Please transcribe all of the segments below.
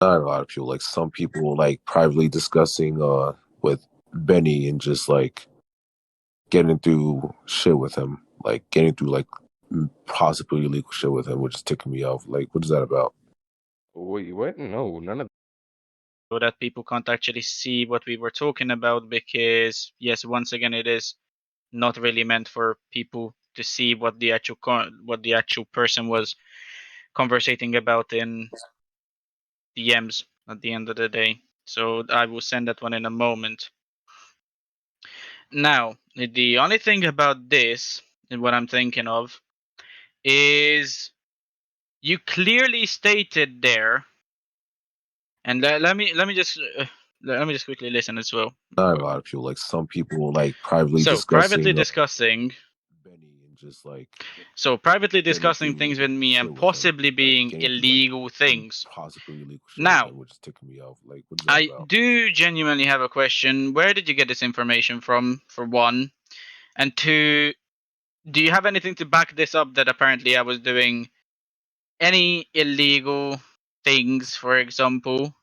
Not a lot of people. Like some people like privately discussing with Benny and just like getting through shit with him, like getting through like possibly illegal shit with him, which is ticking me off. Like, what is that about? Wait, what? No, none of So that people can't actually see what we were talking about because, yes, once again, it is not really meant for people to see what the actual person was conversating about in DMs at the end of the day. So I will send that one in a moment. Now, the only thing about this, and what I'm thinking of, is you clearly stated there, and let me just quickly listen as well. Not a lot of people. Like some people like privately So privately discussing discussing Benny and just like So privately getting discussing things through with me shit and with him, possibly like being getting through like illegal things. possibly illegal shit with Now, him, which is ticking me off. Like, what is that I about? do genuinely have a question. Where did you get this information from, for one? And two, do you have anything to back this up that apparently I was doing any illegal things, for example?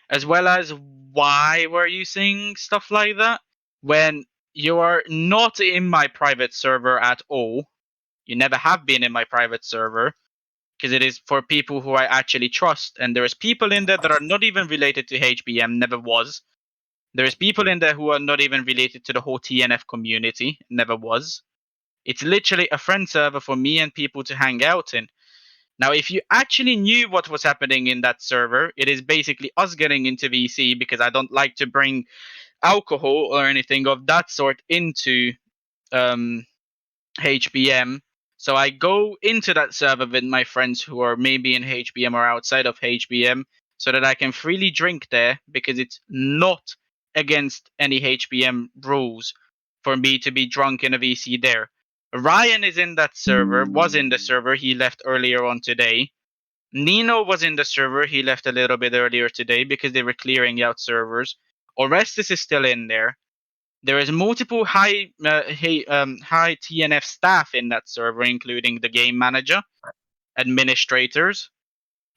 As well as why were you saying stuff like that when you are not in my private server at all? You never have been in my private server because it is for people who I actually trust. And there's people in there that are not even related to HBM, never was. There's people in there who are not even related to the whole TNF community, never was. It's literally a friend server for me and people to hang out in. Now, if you actually knew what was happening in that server, it is basically us getting into VC because I don't like to bring alcohol or anything of that sort into um, HBM. So I go into that server with my friends who are maybe in HBM or outside of HBM so that I can freely drink there because it's not against any HBM rules for me to be drunk in a VC there. Ryan is in that server, was in the server, he left earlier on today. Nino was in the server, he left a little bit earlier today because they were clearing out servers. Orestes is still in there. There is multiple high TNF staff in that server, including the game manager, administrators,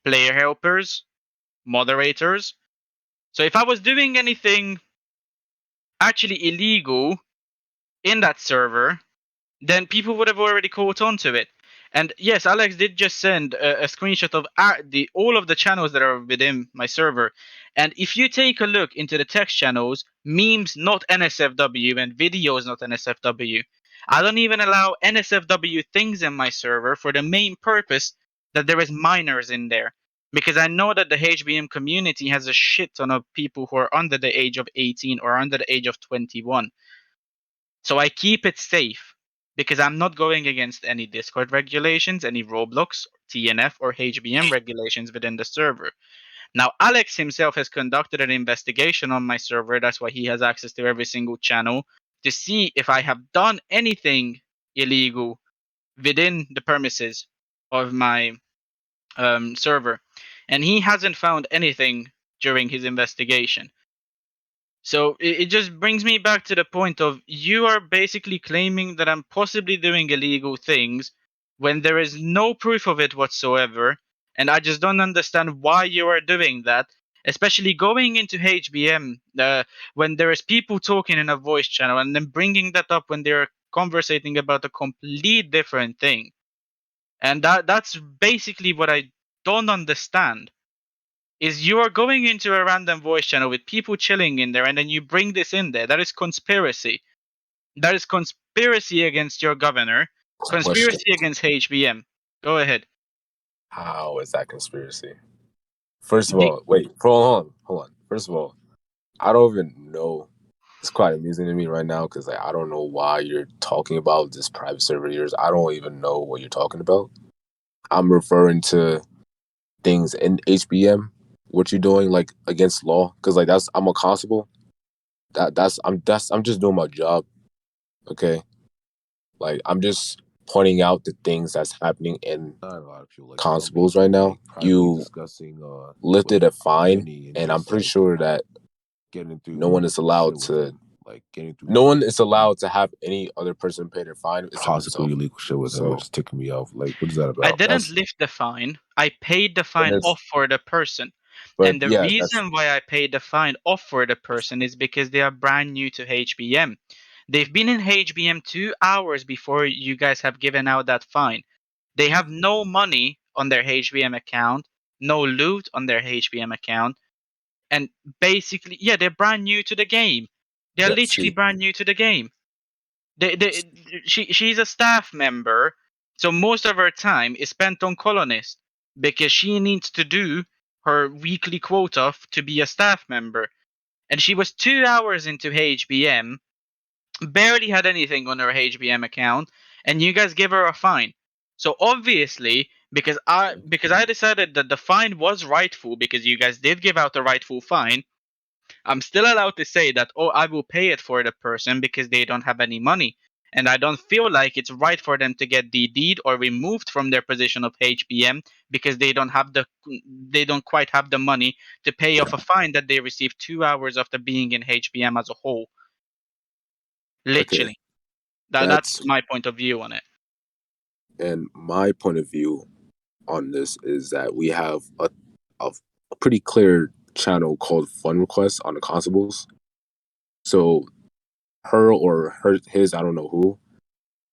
player helpers, moderators. So if I was doing anything actually illegal in that server, then people would have already caught on to it. And yes, Alex did just send a screenshot of all of the channels that are within my server. And if you take a look into the text channels, memes not NSFW and videos not NSFW. I don't even allow NSFW things in my server for the main purpose that there is minors in there. Because I know that the HBM community has a shit ton of people who are under the age of 18 or under the age of 21. So I keep it safe because I'm not going against any Discord regulations, any Roblox, TNF, or HBM regulations within the server. Now, Alex himself has conducted an investigation on my server. That's why he has access to every single channel to see if I have done anything illegal within the premises of my server. And he hasn't found anything during his investigation. So it just brings me back to the point of you are basically claiming that I'm possibly doing illegal things when there is no proof of it whatsoever, and I just don't understand why you are doing that, especially going into HBM when there is people talking in a voice channel and then bringing that up when they're conversating about a complete different thing. And that's basically what I don't understand is you are going into a random voice channel with people chilling in there and then you bring this in there. That is conspiracy. That is conspiracy against your governor, Question: conspiracy against HBM. Go ahead. how is that conspiracy? First of The, all, wait, hold on. First of all, I don't even know. It's quite amusing to me right now because like I don't know why you're talking about this private server of yours. I don't even know what you're talking about. I'm referring to things in HBM. What you're doing like against law? Because like I'm a constable. I'm just doing my job. Okay, like I'm just pointing out the things that's happening in Not a lot of people. Like constables right now. You discussing lifted a fine, Benny and I'm just, pretty like, sure that getting through no one is allowed shit with to. him, like getting through No one is allowed to have any other person pay their fine except possibly himself. illegal shit with him, So which is ticking me off. Like, what is that I about? didn't that's lift the fine. I paid the then fine it's off for the person. But And the yeah, that's reason why I paid the fine off for the person is because they are brand new to HBM. They've been in HBM 2 hours before you guys have given out that fine. They have no money on their HBM account, no loot on their HBM account, and basically, yeah, they're brand new to the game. They're yeah. literally See, brand new to the game. She's a staff member, so most of her time is spent on colonist because she needs to do her weekly quota to be a staff member. And she was 2 hours into HBM, barely had anything on her HBM account, and you guys give her a fine. So obviously, because I decided that the fine was rightful because you guys did give out the rightful fine, I'm still allowed to say that, oh, I will pay it for the person because they don't have any money. And I don't feel like it's right for them to get DD'd or removed from their position of HBM because they don't quite have the money to pay off a fine that they received 2 hours after being in HBM as a whole. okay, Literally. That's that's my point of view on it. and my point of view on this is that we have a pretty clear channel called fund requests on the constables. So her or his, I don't know who,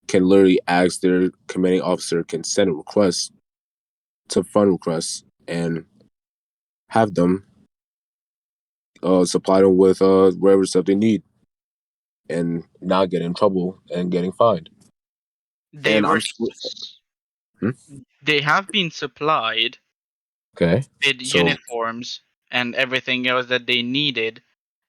can literally ask their commanding officer can send a request to fund requests and have them supply them with whatever stuff they need and not get in trouble and getting fined. They And were Hmm? they have been supplied Okay. with So uniforms and everything else that they needed.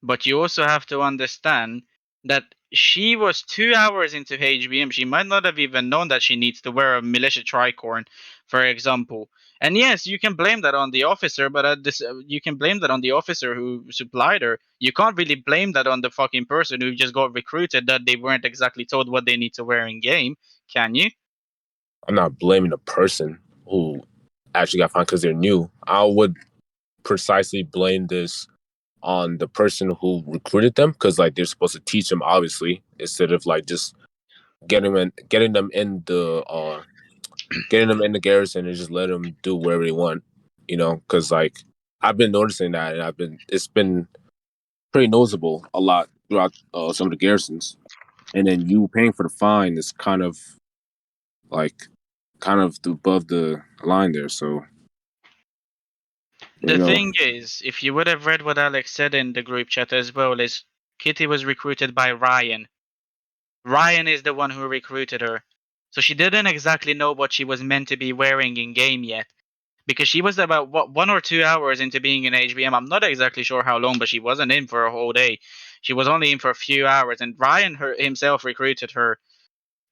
But you also have to understand that she was 2 hours into HBM. She might not have even known that she needs to wear a militia tricorn, for example. And yes, you can blame that on the officer, but you can blame that on the officer who supplied her. You can't really blame that on the fucking person who just got recruited that they weren't exactly told what they need to wear in game, can you? I'm not blaming the person who actually got fined because they're new. I would precisely blame this on the person who recruited them because like they're supposed to teach them obviously instead of like just getting them in the garrison and just let them do whatever they want, because like I've been noticing that and it's been pretty noticeable a lot throughout some of the garrisons, and then you paying for the fine is like kind of above the line there. So you The know, thing is, if you would have read what Alex said in the group chat as well, is Kitty was recruited by Ryan. Ryan is the one who recruited her. So she didn't exactly know what she was meant to be wearing in game yet. Because she was about 1 or 2 hours into being in HBM. I'm not exactly sure how long, but she wasn't in for a whole day. She was only in for a few hours, and Ryan himself recruited her.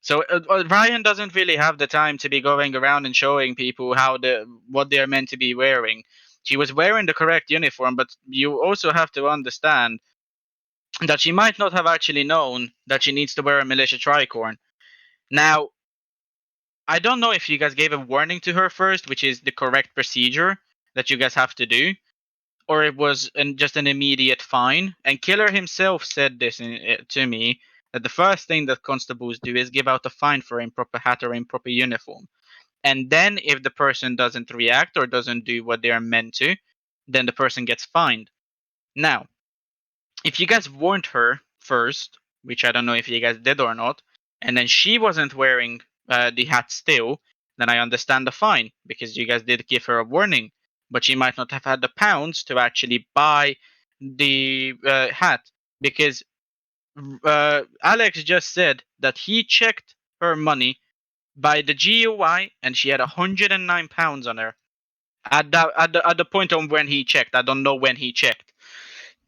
So Ryan doesn't really have the time to be going around and showing people what they're meant to be wearing. She was wearing the correct uniform, but you also have to understand that she might not have actually known that she needs to wear a militia tricorn. Now, I don't know if you guys gave a warning to her first, which is the correct procedure that you guys have to do, or it was just an immediate fine. And Killer himself said this to me that the first thing that constables do is give out a fine for improper hat or improper uniform. And then if the person doesn't react or doesn't do what they are meant to, then the person gets fined. Now, if you guys warned her first, which I don't know if you guys did or not, and then she wasn't wearing the hat still, then I understand the fine because you guys did give her a warning, but she might not have had the pounds to actually buy the hat because Alex just said that he checked her money by the GUI and she had £109 on her at the point on when he checked. I don't know when he checked.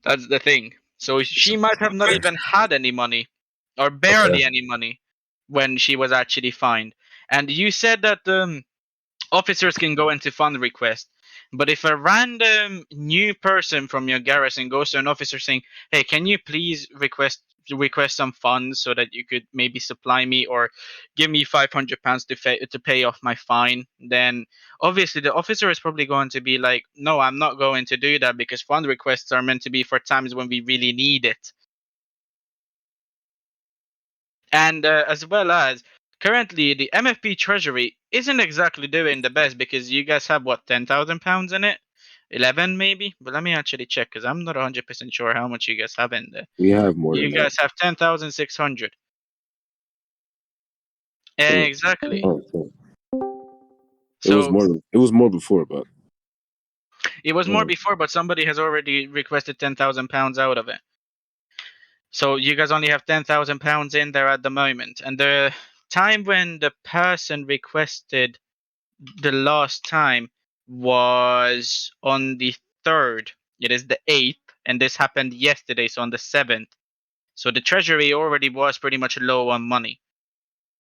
That's the thing. So she might have not even had any money, or okay, barely any money, when she was actually fined. And you said that officers can go into fund request, but if a random new person from your garrison goes to an officer saying, "Hey, can you please request some funds so that you could maybe supply me or give me £500 to pay off my fine," then obviously the officer is probably going to be like, "No, I'm not going to do that because fund requests are meant to be for times when we really need it." And as well as currently the MFP treasury isn't exactly doing the best because you guys have what £10,000 in it. 11 maybe, but let me actually check because I'm not 100% sure how much you guys have in there. We have more You than that. guys have 10,600. Mm. Exactly. Oh, okay. It was So more. It was more before, but it was more mm, before, but somebody has already requested £10,000 out of it. So you guys only have £10,000 in there at the moment. And the time when the person requested the last time was on the 3rd. It is the 8th, and this happened yesterday, so on the 7th. So the treasury already was pretty much low on money.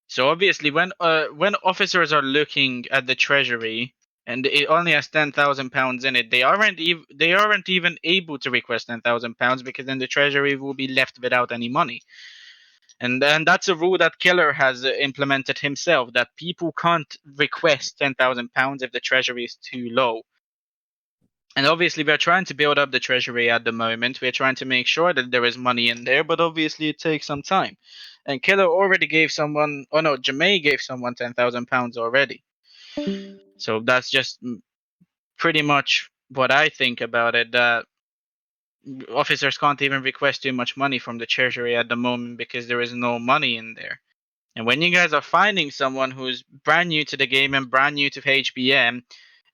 So obviously, when officers are looking at the treasury and it only has £10,000 in it, they aren't even able to request £10,000 because then the treasury will be left without any money. And that's a rule that Keller has implemented himself, that people can't request £10,000 if the treasury is too low. And obviously, we're trying to build up the treasury at the moment. We're trying to make sure that there is money in there, but obviously, it takes some time. And Keller already gave someone, oh no, Jamay gave someone £10,000 already. So that's just pretty much what I think about it. That officers can't even request too much money from the treasury at the moment because there is no money in there. And when you guys are finding someone who's brand new to the game and brand new to HBM,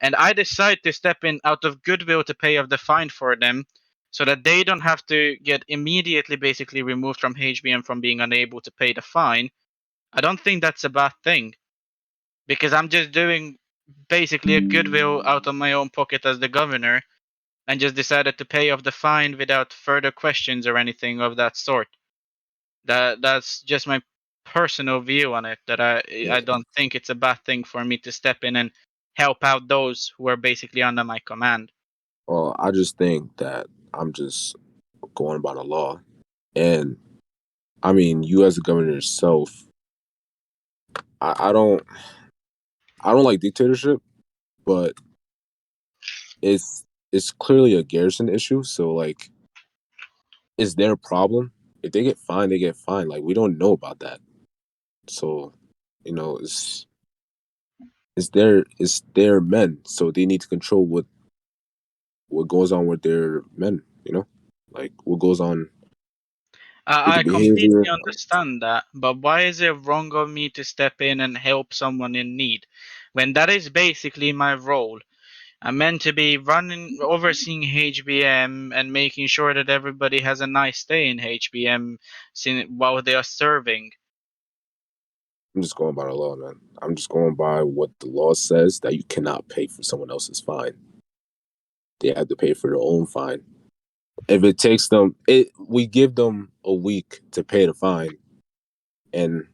and I decide to step in out of goodwill to pay off the fine for them, so that they don't have to get immediately basically removed from HBM from being unable to pay the fine, I don't think that's a bad thing. Because I'm just doing basically a goodwill out of my own pocket as the governor and just decided to pay off the fine without further questions or anything of that sort. That's just my personal view on it. That I yeah. don't think it's a bad thing for me to step in and help out those who are basically under my command. Well, I just think that I'm just going by the law, and I mean, you as a governor yourself, I don't, I don't like dictatorship, but it's clearly a garrison issue. So like, it's their problem. If they get fined, they get fined. Like we don't know about that. So, it's their men. So they need to control what goes on with their men. Like what goes on with the I completely behavior. understand that, but why is it wrong of me to step in and help someone in need when that is basically my role? I'm meant to be running, overseeing HBM and making sure that everybody has a nice stay in HBM while they are serving. I'm just going by the law, man. I'm just going by what the law says that you cannot pay for someone else's fine. They have to pay for their own fine. If it takes them, we give them a week to pay the fine, and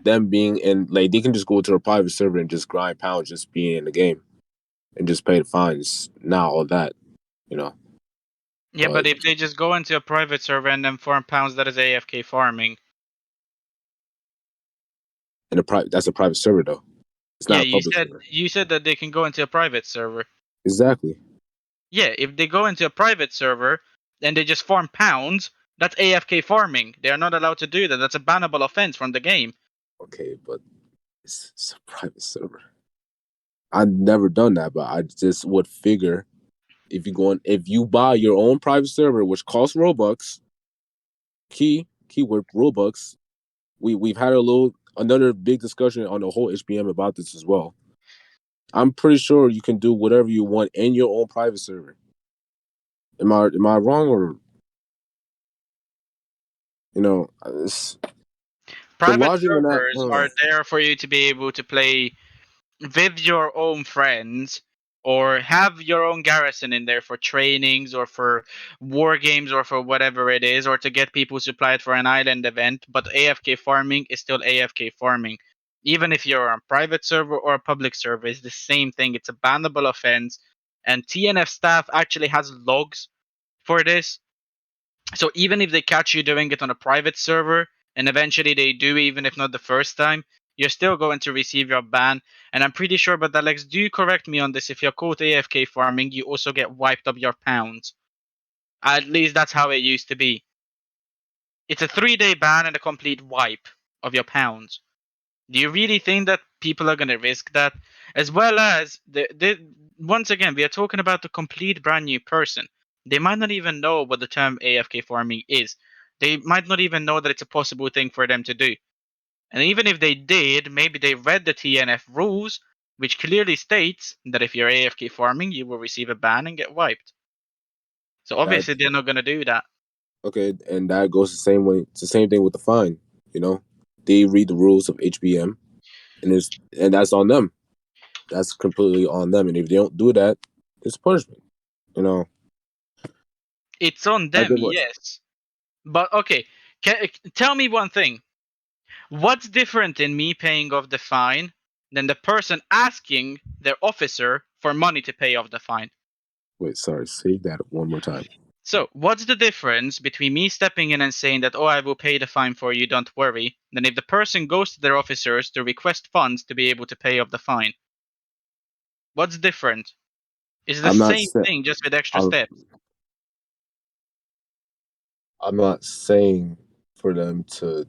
them being in, like, they can just go to a private server and just grind pounds, just being in the game, and just pay the fines. Not all that, you know. Yeah, but But if they just go into a private server and then farm pounds, that is AFK farming. that's a private server though. It's Yeah, not a public server. you said that they can go into a private server. Exactly. Yeah, if they go into a private server and they just farm pounds, that's AFK farming. They are not allowed to do that. That's a bannable offense from the game. Okay, but it's a private server. I've never done that, but I just would figure if you buy your own private server, which costs Robux, keyword Robux. We've had another big discussion on the whole HBM about this as well. I'm pretty sure you can do whatever you want in your own private server. Am I wrong, or the Private logic in that? servers are there for you to be able to play with your own friends or have your own garrison in there for trainings or for war games or for whatever it is, or to get people supplied for an island event. But AFK farming is still AFK farming. Even if you're on a private server or a public server, it's the same thing. It's a bannable offense. And TNF staff actually has logs for this. So even if they catch you doing it on a private server, and eventually they do, even if not the first time, you're still going to receive your ban. And I'm pretty sure, but Alex, do correct me on this. If you're caught AFK farming, you also get wiped up your pounds. At least that's how it used to be. It's a 3-day ban and a complete wipe of your pounds. Do you really think that people are going to risk that? As well as once again, we are talking about a complete brand new person. They might not even know what the term AFK farming is. They might not even know that it's a possible thing for them to do. And even if they did, maybe they read the TNF rules, which clearly states that if you're AFK farming, you will receive a ban and get wiped. So obviously That they're not gonna do that. okay, and that goes the same way. It's the same thing with the fine. You know, they read the rules of HBM, and that's on them. That's completely on them. And if they don't do that, it's punishment. You know, It's on like them, it was. yes. But okay, tell me one thing. What's different in me paying off the fine than the person asking their officer for money to pay off the fine? Wait, sorry. Say that one more time. So, what's the difference between me stepping in and saying that, oh, I will pay the fine for you, don't worry, than if the person goes to their officers to request funds to be able to pay off the fine? What's different? It's the I'm not same saying. thing, just with extra I'm, steps. I'm not saying for them to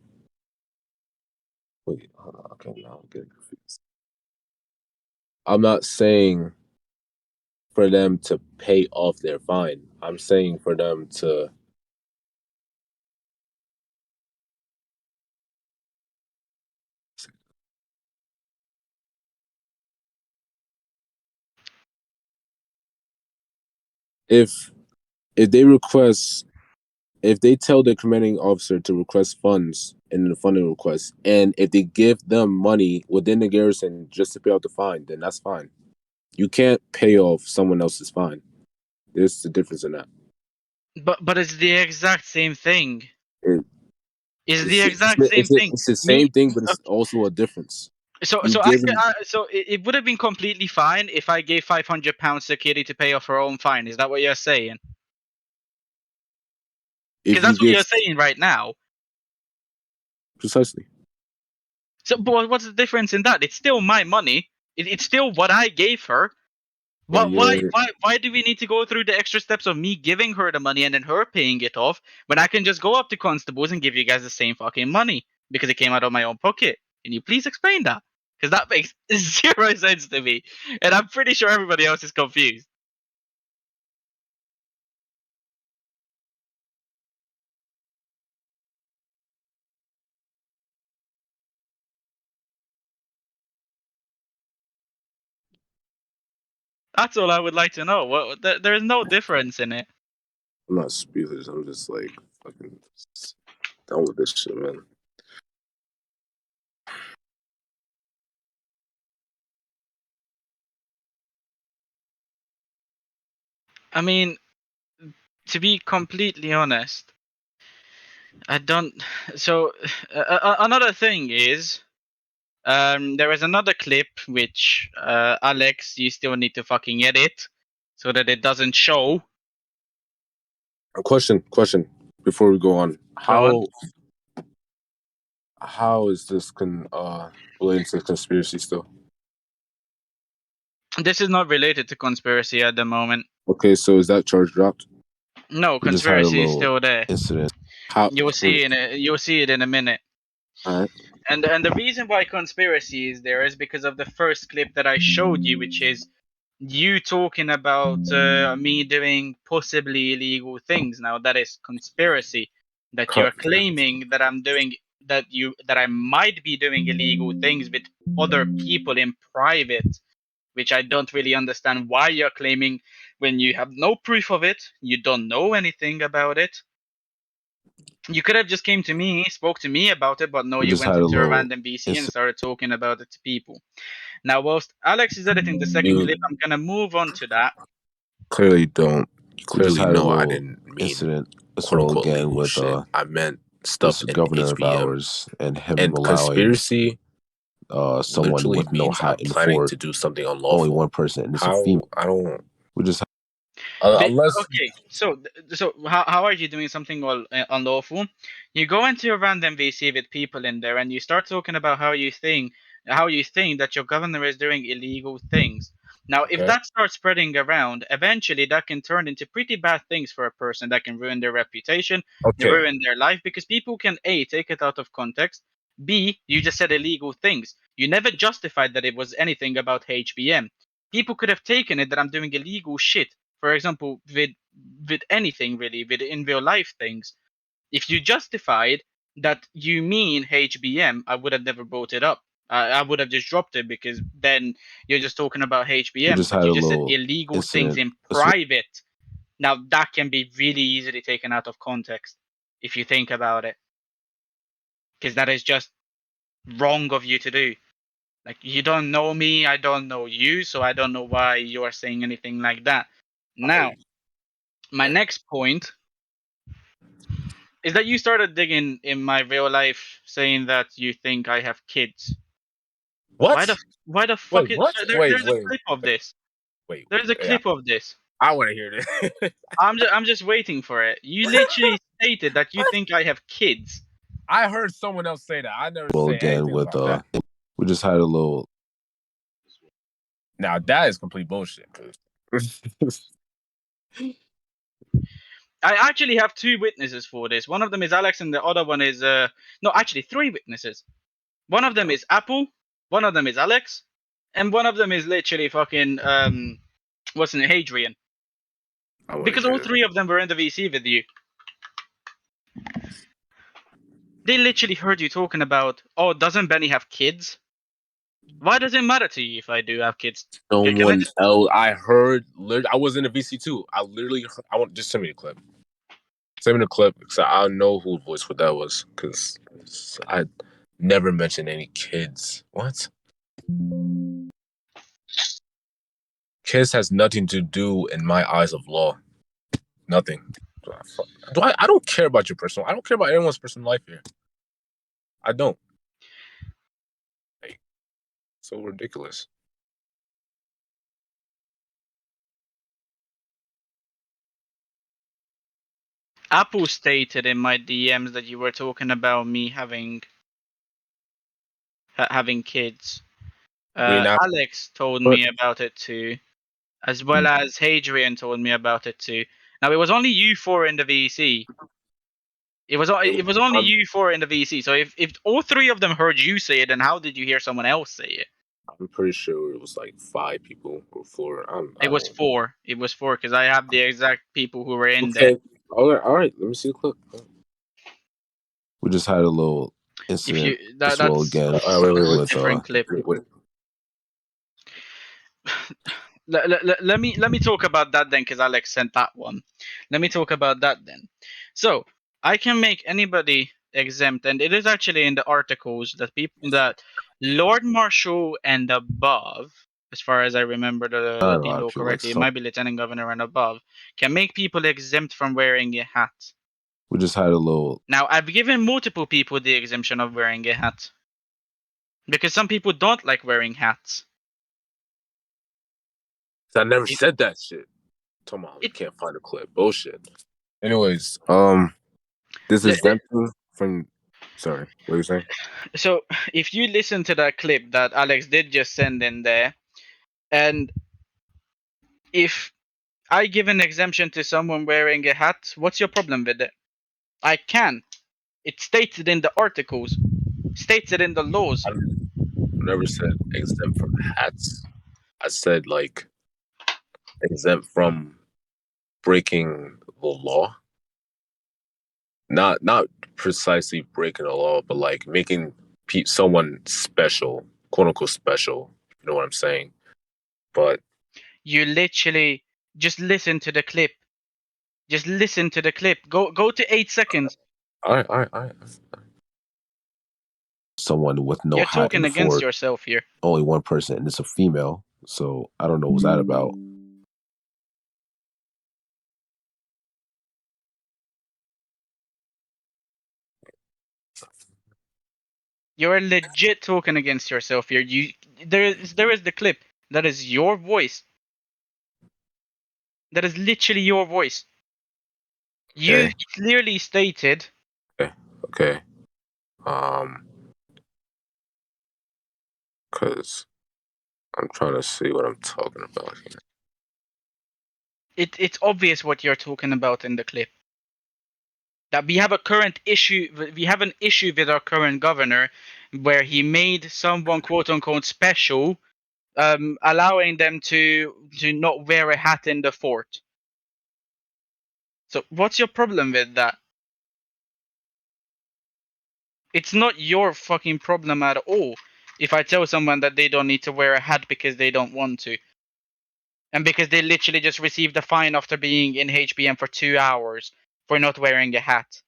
wait. Hold on. Okay, now I'm getting confused. I'm not saying for them to pay off their fine. I'm saying for them to. If if they request if they tell their commanding officer to request funds in the funding request, and if they give them money within the garrison just to pay off the fine, then that's fine. You can't pay off someone else's fine. There's a difference in that. But it's the exact same thing. It, It's the exact same it's thing. the Me, same thing, but it's also a difference. so You so giving it would have been completely fine if I gave £500 to Kitty to pay off her own fine. Is that what you're saying? Because if you that's what give you're saying right now. precisely. So, but what's the difference in that? It's still my money. It's still what I gave her. But you're Why do we need to go through the extra steps of me giving her the money and then her paying it off when I can just go up to constables and give you guys the same fucking money because it came out of my own pocket? Can you please explain that? Because that makes zero sense to me, and I'm pretty sure everybody else is confused. That's all I would like to know. There is no difference in it. I'm not speechless. I'm just like fucking done with this shit, man. I mean, to be completely honest, I don't. So another thing is, there is another clip which Alex, you still need to fucking edit so that it doesn't show. Question before we go on. Go on. How is this related to conspiracy still? This is not related to conspiracy at the moment. Okay, so is that charge dropped? No, We just had a conspiracy is little still there. incident. How? You'll see it in a minute. All right. And the reason why conspiracy is there is because of the first clip that I showed you, which is you talking about me doing possibly illegal things. Now that is conspiracy. That you're claiming that I'm doing that I might be doing illegal things with other people in private, which I don't really understand why you're claiming when you have no proof of it, you don't know anything about it. You could have just came to me, spoke to me about it, but no, We you just went had a into a little random BC and incident. started talking about it to people. Now, whilst Alex is editing the second You clip, I'm gonna move on to that. clearly don't. You We just clearly had a know I little didn't mean incident as quote well unquote again legal with shit. I meant this stuff in governor of HBM. ours and him And allowing conspiracy someone literally with no means hat I'm in the planning fort, to do something only unlawful. one person, and it's a How? female. I don't. We just Unless Okay, so how are you doing something unlawful? You go into a random VC with people in there, and you start talking about how you think that your governor is doing illegal things. Now, if okay, that starts spreading around, eventually that can turn into pretty bad things for a person. That can ruin their reputation, okay, ruin their life, because people can A, take it out of context. B, you just said illegal things. You never justified that it was anything about HBM. people could have taken it that I'm doing illegal shit. For example, with anything really, with in real life things. If you justified that you mean HBM, I would have never brought it up. I would have just dropped it because then you're just talking about We HBM, just but had you a just said little illegal things incident. in private. Now that can be really easily taken out of context if you think about it, because that is just wrong of you to do. Like, you don't know me, I don't know you, so I don't know why you are saying anything like that. Now, my next point is that you started digging in my real life, saying that you think I have kids. Why the What? why the fuck Wait, is what? Wait, there's a wait, clip of this? wait. There's a Yeah, clip of this. I want to hear this. I'm just waiting for it. You literally stated that you What? think I have kids. I heard someone else say that. I never Well, say again anything with about that. we just had a little. Now that is complete bullshit. 'Cause- I actually have two witnesses for this. One of them is Alex, and the other one is no, actually three witnesses. One of them is Apple, one of them is Alex, and one of them is literally fucking what's in Hadrian. I want to Because hear all this. three of them were in the VC with you. They literally heard you talking about, oh, doesn't Benny have kids? Why does it matter to you if I do have kids? Can I Someone just else. I heard. I was in the VC too. I literally. I want just send me the clip. Send me the clip because I know whose voice what that was. Because I never mentioned any kids. What? Kids has nothing to do in my eyes of law. Nothing. I don't care about your personal. I don't care about anyone's personal life here. I don't. Like, so ridiculous. Apple stated in my DMs that you were talking about me having kids. Green apple. Alex told But me about it too, as well as Hadrian told me about it too. Now it was only you four in the VC. It was only I'm, you four in the VC. So if all three of them heard you say it, then how did you hear someone else say it? I'm pretty sure it was like 5 people or 4. I It was don't. four. It was four because I have the exact people who were in there. Okay. All right. Let me see the clip. We just had a little If you incident that as well that's again Wait. with different clip. Wait. Let me talk about that then, because Alex sent that one. Let me talk about that then. So I can make anybody exempt, and it is actually in the articles that people that Lord Marshal and above, as far as I remember not a the lot of law people like correctly, it some. might be Lieutenant Governor and above, can make people exempt from wearing a hat. We just had a little. Now I've given multiple people the exemption of wearing a hat because some people don't like wearing hats. I never It, said that shit. Come on, we it, can't find a clip. Bullshit. Anyways, this le- is exemption from. Sorry, what are you saying? So if you listen to that clip that Alex did just send in there, and if I give an exemption to someone wearing a hat, what's your problem with it? I can. It states it in the articles, states it in the laws. I never said exempt from hats. I said like exempt from breaking the law. Not precisely breaking the law, but like making someone special, quote unquote special. You know what I'm saying? But You literally just listen to the clip. Just listen to the clip. Go to 8 seconds. all right. Someone with no You're hat in talking the against fort. yourself here. Only one person, and it's a female. So I don't know what's that about. You're legit talking against yourself here. There is the clip. That is your voice. That is literally your voice. You Okay, clearly stated okay. Um, because I'm trying to see what I'm talking about here. it's obvious what you're talking about in the clip. That we have a current issue. We have an issue with our current governor, where he made someone quote unquote special allowing them to not wear a hat in the fort. So what's your problem with that? It's not your fucking problem at all if I tell someone that they don't need to wear a hat because they don't want to. And because they literally just received a fine after being in HBM for 2 hours for not wearing a hat.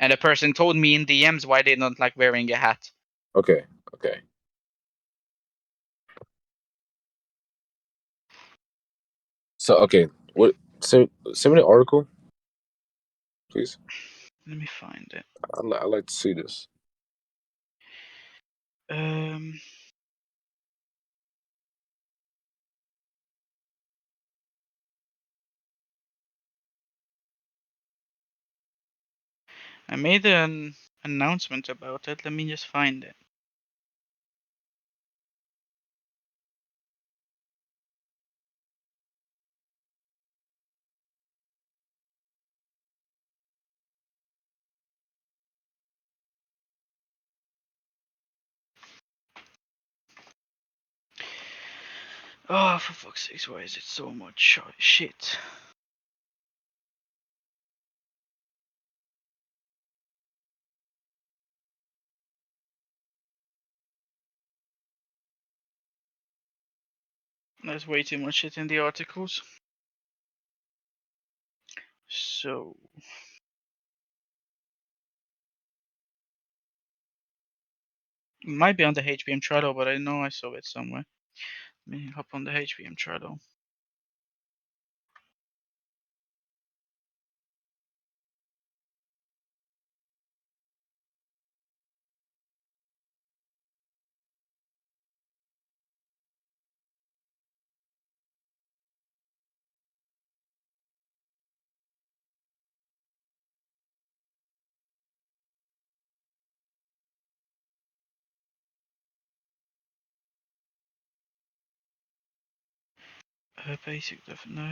And a person told me in DMs why they don't like wearing a hat. Okay. Okay. So okay, what? Send me the article, please. Let me find it. I'd like to see this. I made an announcement about it. Let me just find it. Oh, for fuck's sake, why is it so much shit? There's way too much shit in the articles. So it might be on the HBM Trello, but I know I saw it somewhere. Let me hop on the HBM Trello. Basic def no.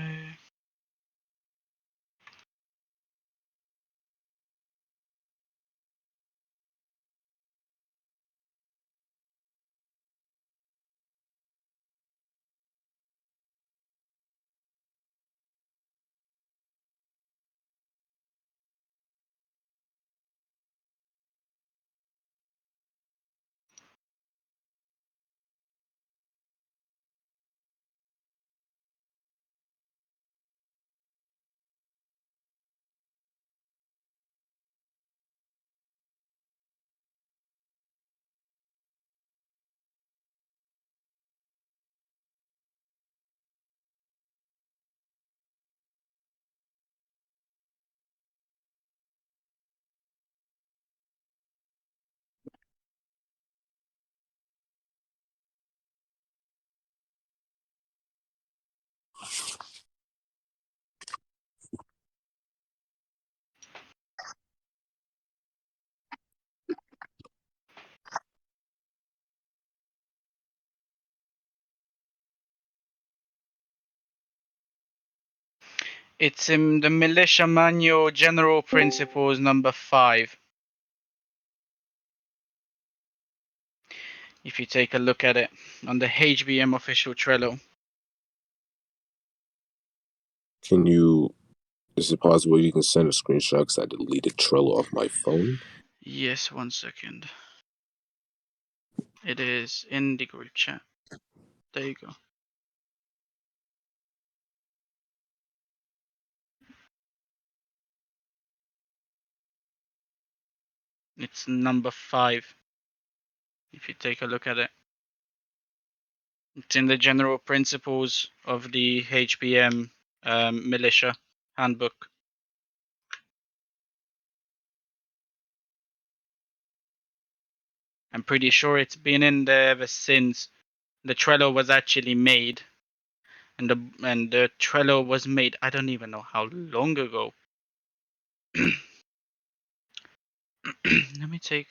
It's in the Militia Manual General Principles number 5. If you take a look at it on the HBM official Trello. Can you? Is it possible you can send a screenshot? Because I deleted Trello off my phone. Yes, 1 second. It is in the group chat. There you go. It's number 5. If you take a look at it. It's in the general principles of the HBM militia handbook. I'm pretty sure it's been in there ever since the Trello was actually made. And the Trello was made, I don't even know how long ago. Let me check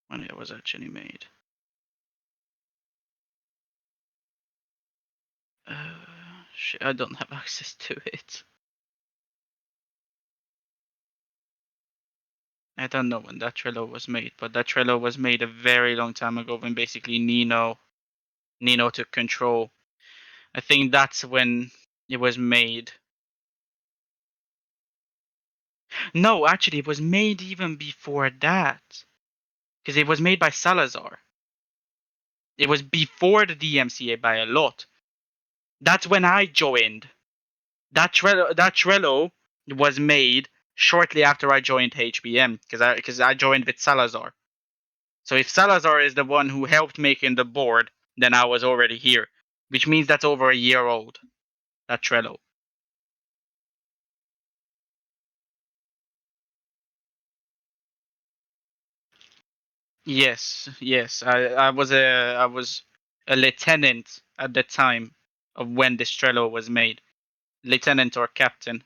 when it was actually made. Shit, I don't have access to it. I don't know when that Trello was made, but that Trello was made a very long time ago when basically Nino took control. I think that's when it was made. No, actually, it was made even before that, because it was made by Salazar. It was before the DMCA by a lot. That's when I joined. That Trello was made shortly after I joined HBM, because I joined with Salazar. So if Salazar is the one who helped making the board, then I was already here, which means that's over a year old. That Trello. Yes. I was a lieutenant at the time of when this Trello was made, lieutenant or captain,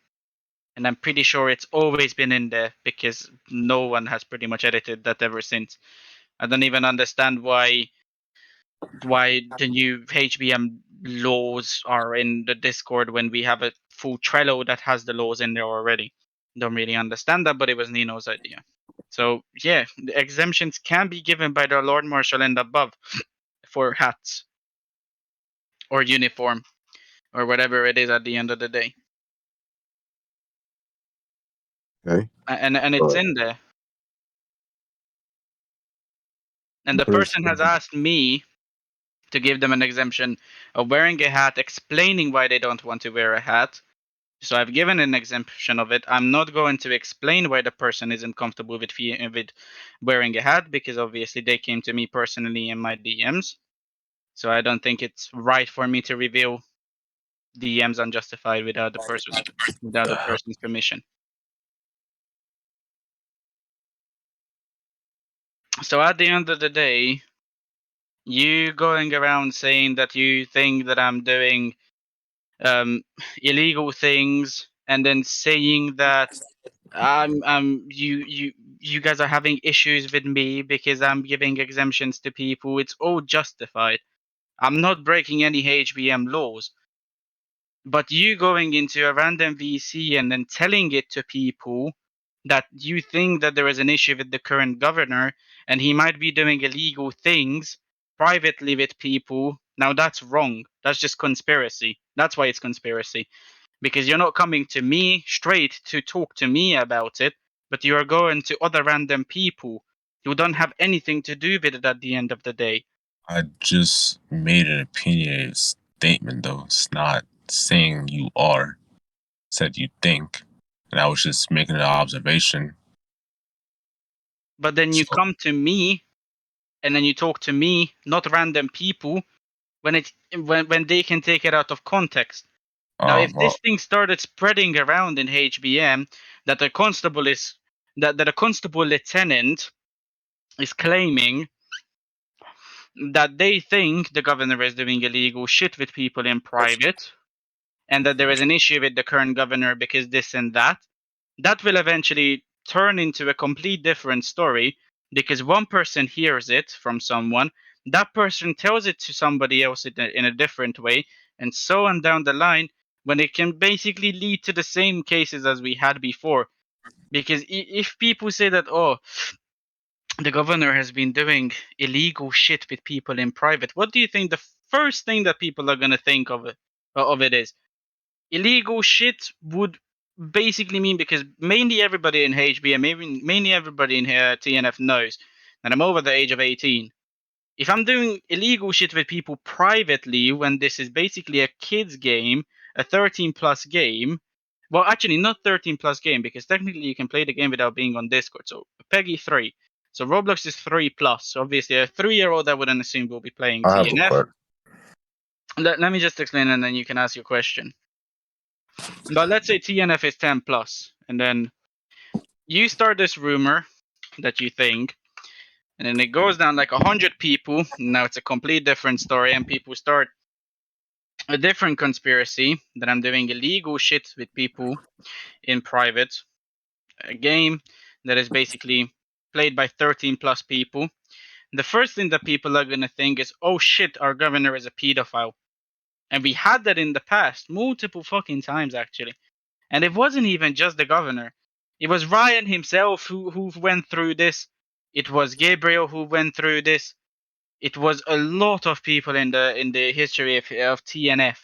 and I'm pretty sure it's always been in there because no one has pretty much edited that ever since. I don't even understand why the new HBM laws are in the Discord when we have a full Trello that has the laws in there already. Don't really understand that, but it was Nino's idea. So yeah, the exemptions can be given by the Lord Marshal and above for hats or uniform or whatever it is at the end of the day. Okay. And it's But in there. And the the person has person, asked me to give them an exemption of wearing a hat, explaining why they don't want to wear a hat. So I've given an exemption of it. I'm not going to explain why the person isn't comfortable with wearing a hat because obviously they came to me personally in my DMs. So I don't think it's right for me to reveal DMs unjustified without the person's permission. So at the end of the day, you going around saying that you think that I'm doing um, illegal things and then saying that you guys are having issues with me because I'm giving exemptions to people. It's all justified. I'm not breaking any HBM laws. But you going into a random VC and then telling it to people that you think that there is an issue with the current governor and he might be doing illegal things privately with people. Now that's wrong. That's just conspiracy. That's why it's conspiracy. Because you're not coming to me straight to talk to me about it, but you are going to other random people who don't have anything to do with it at the end of the day. I just made an opinionated statement, though. It's not saying you are. Said you think, and I was just making an observation. But then you So, come to me and then you talk to me, not random people, when they can take it out of context. Now, if well, this thing started spreading around in HBM that a constable is that a constable lieutenant is claiming that they think the governor is doing illegal shit with people in private, and that there is an issue with the current governor because this and that, that will eventually turn into a complete different story because one person hears it from someone, that person tells it to somebody else in a different way, and so on down the line, when it can basically lead to the same cases as we had before. Because if people say that, oh, the governor has been doing illegal shit with people in private, what do you think the first thing that people are going to think of it is? Illegal shit would basically mean, because mainly everybody in HB and mainly everybody in here TNF knows that I'm over the age of 18. If I'm doing illegal shit with people privately when this is basically a kids game, a 13 plus game, well, actually not 13 plus game because technically you can play the game without being on Discord. So Peggy 3. So Roblox is 3 plus. So obviously a 3-year-old I wouldn't assume will be playing I have a TNF. question. Let me just explain and then you can ask your question. But let's say TNF is 10 plus, and then you start this rumor that you think, and then it goes down like 100 people. Now it's a complete different story, and people start a different conspiracy that I'm doing illegal shit with people in private. A game that is basically played by 13 plus people. The first thing that people are gonna think is, oh shit, our governor is a pedophile. And we had that in the past, multiple fucking times actually. And it wasn't even just the governor. It was Ryan himself who went through this. It was Gabriel who went through this. It was a lot of people in the history of TNF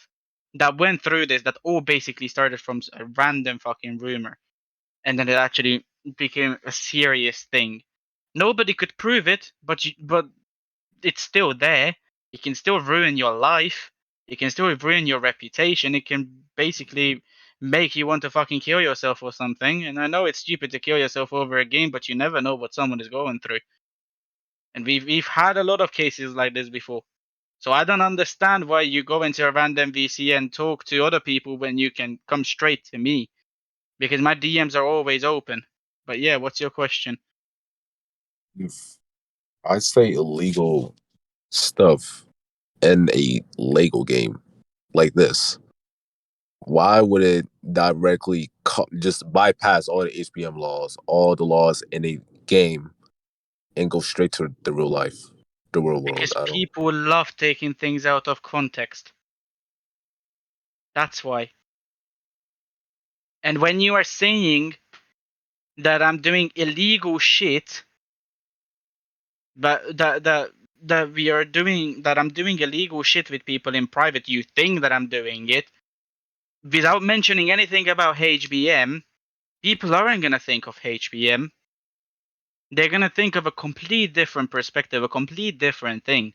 that went through this, that all basically started from a random fucking rumor, and then it actually became a serious thing. Nobody could prove it, but it's still there. It can still ruin your life. It can still ruin your reputation. It can basically make you want to fucking kill yourself or something. And I know it's stupid to kill yourself over a game, but you never know what someone is going through. And we've had a lot of cases like this before. So I don't understand why you go into a random VC and talk to other people when you can come straight to me, because my DMs are always open. But yeah, what's your question? If I say illegal stuff in a Lego game like this, why would it directly just bypass all the HBM laws, all the laws in a game, and go straight to the real life, the real world? Because I don't. people love taking things out of context. That's why. And when you are saying that I'm doing illegal shit, but that we are doing that I'm doing illegal shit with people in private, you think that I'm doing it without mentioning anything about HBM. People aren't gonna think of HBM. They're gonna think of a complete different perspective, a complete different thing.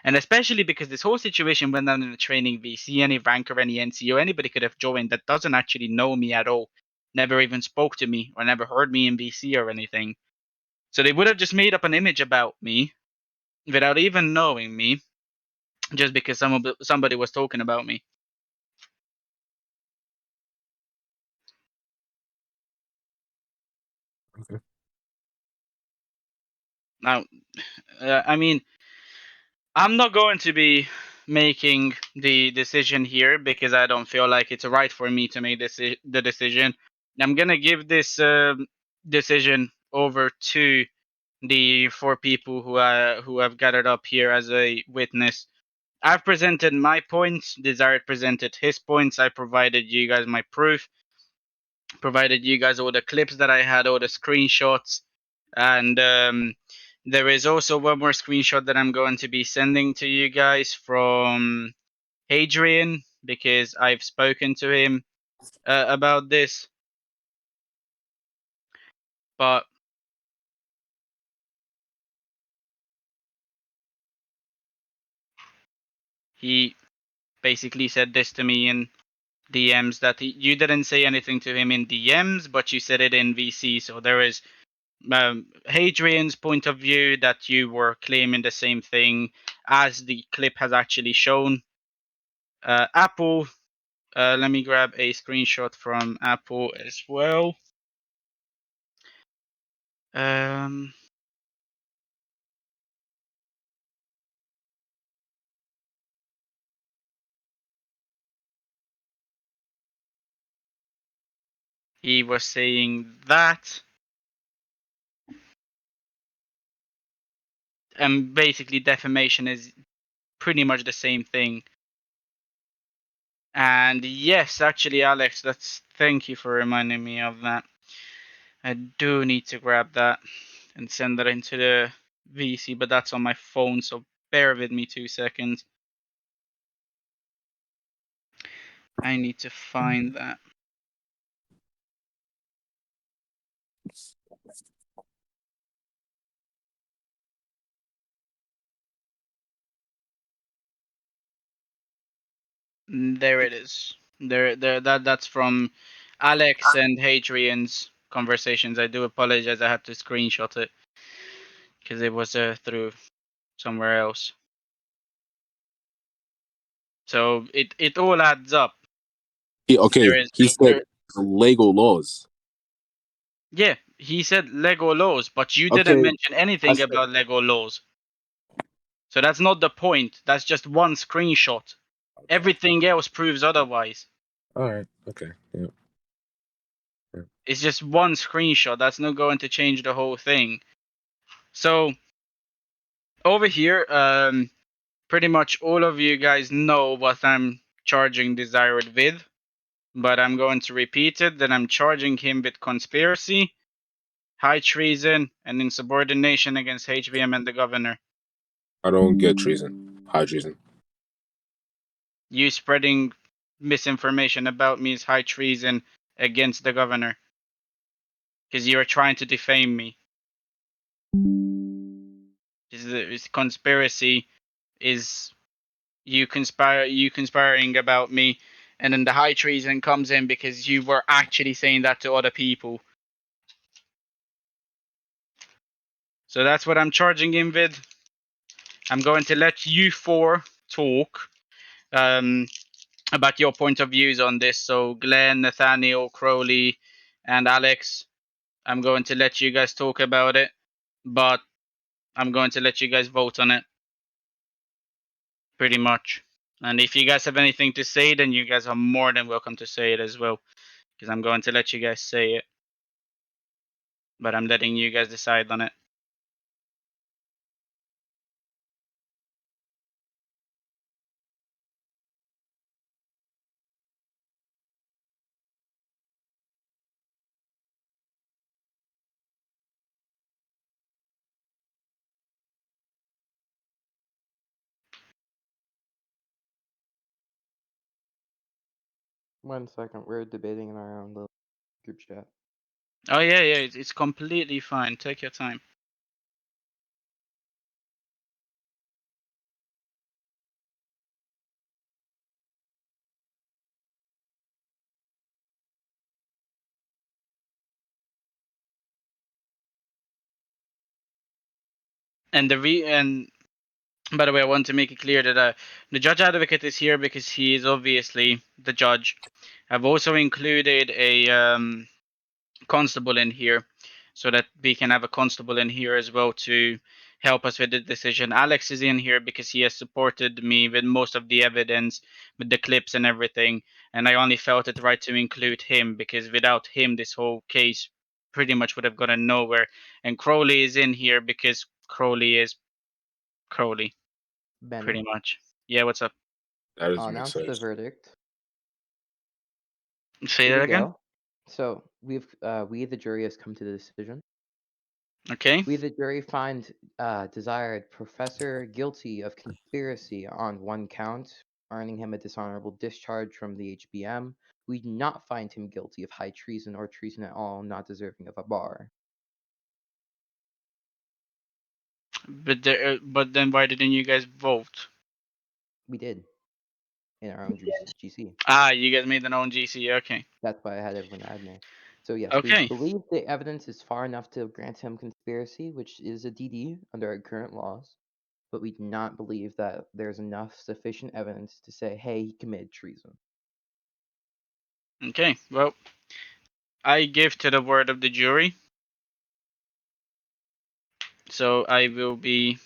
And especially because this whole situation went down in the training VC, any ranker, any NCO, anybody could have joined that doesn't actually know me at all, never even spoke to me, or never heard me in VC or anything. So they would have just made up an image about me without even knowing me, just because somebody was talking about me. Okay. Now, I mean, I'm not going to be making the decision here because I don't feel like it's right for me to make the decision. I'm gonna give this decision over to the four people who have gathered up here as a witness. I've presented my points. Desired presented his points. I provided you guys my proof. Provided you guys all the clips that I had, all the screenshots, and there is also one more screenshot that I'm going to be sending to you guys from Hadrian because I've spoken to him about this. But he basically said this to me in DMs that you didn't say anything to him in DMs, but you said it in VC. So there is Hadrian's point of view that you were claiming the same thing as the clip has actually shown. Apple, let me grab a screenshot from Apple as well. Um, he was saying that, and basically defamation is pretty much the same thing. And yes, actually, Alex, thank you for reminding me of that. I do need to grab that and send that into the VC, but that's on my phone, so bear with me 2 seconds. I need to find that. There it is. That's from Alex and Hadrian's conversations. I do apologize. I had to screenshot it because it was through somewhere else. So it all adds up. Okay. There is He said there. Lego laws. Yeah, he said Lego laws, but you didn't Okay. mention I anything said. about Lego laws. So that's not the point. That's just one screenshot. Okay. Everything else proves otherwise. All right. Okay. Yeah. Yeah. It's just one screenshot. That's not going to change the whole thing. So over here, pretty much all of you guys know what I'm charging Desired with. but I'm going to repeat it, that I'm charging him with conspiracy, high treason, and insubordination against HBM and the governor. I don't get treason. High treason. You spreading misinformation about me is high treason against the governor. Because you are trying to defame me. This conspiracy is you conspiring about me, and then the high treason comes in because you were actually saying that to other people. So that's what I'm charging him with. I'm going to let you four talk about your point of views on this. So Glenn, Nathaniel, Crowley, and Alex, I'm going to let you guys talk about it, but I'm going to let you guys vote on it. Pretty much. And if you guys have anything to say, then you guys are more than welcome to say it as well. Because I'm going to let you guys say it. But I'm letting you guys decide on it. One second, we're debating in our own little group chat. Oh yeah, it's completely fine. Take your time. And by the way, I want to make it clear that the judge advocate is here because he is obviously the judge. I've also included a constable in here so that we can have a constable in here as well to help us with the decision. Alex is in here because he has supported me with most of the evidence, with the clips and everything, and I only felt it right to include him because without him this whole case pretty much would have gotten nowhere. And Crowley is in here because Crowley is Crowley, Benny, pretty much. Yeah, what's up? That I'll doesn't make announce the sense. verdict. Say Here that we again? go. So we the jury has come to the decision. Okay. We the jury find desired professor guilty of conspiracy on one count, earning him a dishonorable discharge from the HBM. We do not find him guilty of high treason or treason at all, not deserving of a bar. But then why didn't you guys vote? We did in our own GC. Ah, you guys made an own GC. Okay. That's why I had everyone add me. So yes, we Okay. believe the evidence is far enough to grant him conspiracy, which is a DD under our current laws, but we do not believe that there's enough sufficient evidence to say, hey, he committed treason. Okay. Well, I give to the word of the jury. So I will be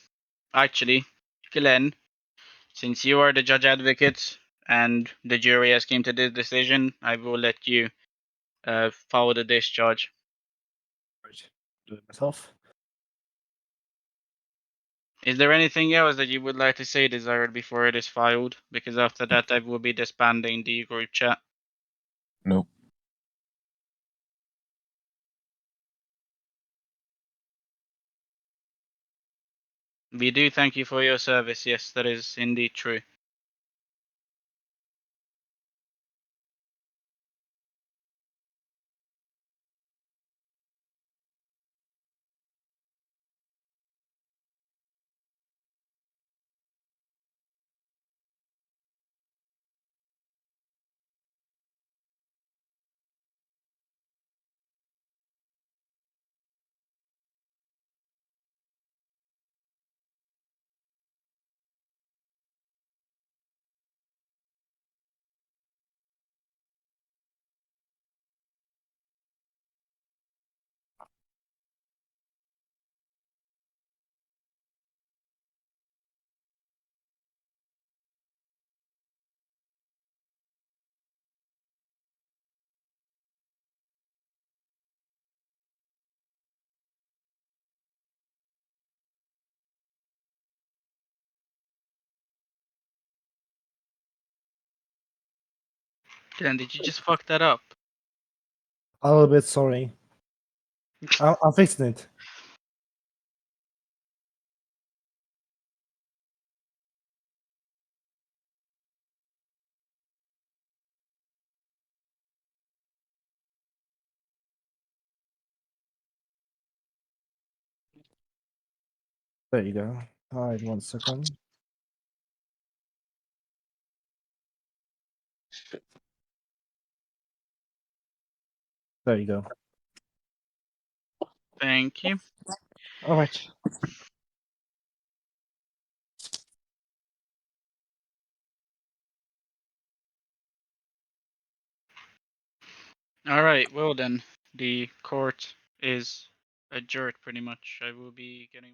actually Glenn, since you are the judge advocate and the jury has came to this decision, I will let you follow the discharge. Do it myself. Is there anything else that you would like to say, Desired, before it is filed? Because after that, I will be disbanding the group chat. Nope. We do thank you for your service. Yes, that is indeed true. Then did you just fuck that up? A little bit sorry. I'm fixing it. There you go. All right, 1 second. There you go. Thank you. All right. All right. Well then, the court is adjourned pretty much. I will be getting.